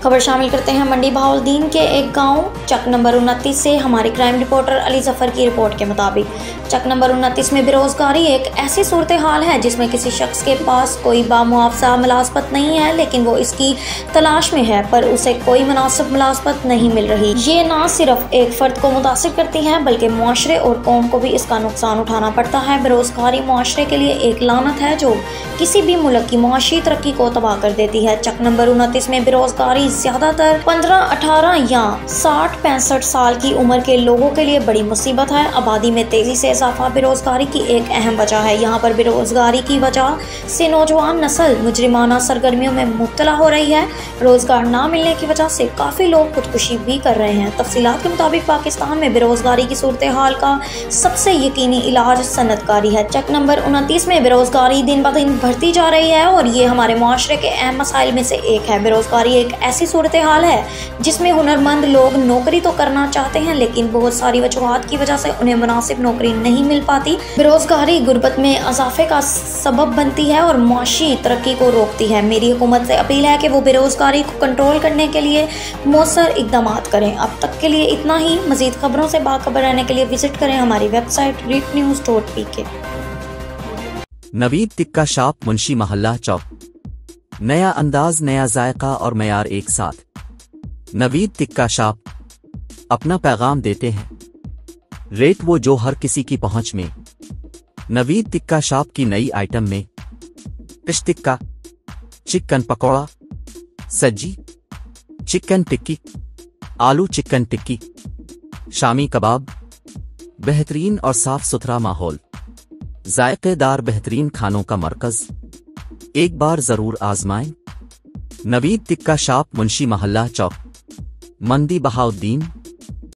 खबर शामिल करते हैं मंडी बहाउद्दीन के एक गांव चक नंबर 29 से। हमारे क्राइम रिपोर्टर अली जफर की रिपोर्ट के मुताबिक चक नंबर 29 में बेरोजगारी एक ऐसी सूरत हाल है जिसमें किसी शख्स के पास कोई बामुआवजा मुलाजमत नहीं है, लेकिन वो इसकी तलाश में है पर उसे कोई मुनासिब मुलाजमत नहीं मिल रही। ये ना सिर्फ एक फर्द को मुतासिर करती है बल्कि मुआशरे और कौम को भी इसका नुकसान उठाना पड़ता है। बेरोजगारी मुआशरे के लिए एक लानत है जो किसी भी मुल्क की मुआशी तरक्की को तबाह कर देती है। चक नंबर 29 में बेरोजगारी ज्यादातर 15, 18 या 60-65 साल की उम्र के लोगों के लिए बड़ी मुसीबत है। आबादी में तेजी से इजाफा बेरोजगारी की एक अहम वजह है। यहाँ पर बेरोजगारी की वजह से नौजवान नस्ल मुजरिमाना सरगर्मियों में मुब्तला हो रही है। रोजगार न मिलने की वजह से काफी लोग खुदकुशी भी कर रहे हैं। तफसीलात के मुताबिक पाकिस्तान में बेरोजगारी की सूरत हाल का सबसे यकीनी इलाज सनतकारी है। चक नंबर 29 में बेरोजगारी दिन ब दिन बढ़ती जा रही है और ये हमारे मुआशरे के अहम मसाइल में से एक है। बेरोजगारी एक ऐसी सूरत हाल है जिसमें हुनरमंद लोग नौकरी तो करना चाहते हैं लेकिन बहुत सारी वजूहात की वजह से उन्हें मुनासिब नौकरी नहीं मिल पाती। बेरोजगारी गुर्बत में इजाफे का सबब बनती है और मुआशी तरक्की को रोकती है। मेरी हुकूमत से अपील है कि वो बेरोजगारी को कंट्रोल करने के लिए मौसर इकदाम करें। अब तक के लिए इतना ही। मजीद खबरों से बाखबर रहने के लिए विजिट करें हमारी website readnews.pk। Naveed tikka shop, Munshi मोहल्ला चौक। नया अंदाज, नया जायका और मयार एक साथ। नवीद टिक्का शॉप अपना पैगाम देते हैं, रेट वो जो हर किसी की पहुंच में। नवीद टिक्का शॉप की नई आइटम में फिश टिक्का, चिकन पकौड़ा, सज्जी, चिकन टिक्की, आलू चिकन टिक्की, शामी कबाब, बेहतरीन और साफ सुथरा माहौल, जायकेदार बेहतरीन खानों का मरकज। एक बार जरूर आजमाएं। नवीद टिक्का शॉप, मुंशी मोहल्ला चौक, मंडी बहाउद्दीन।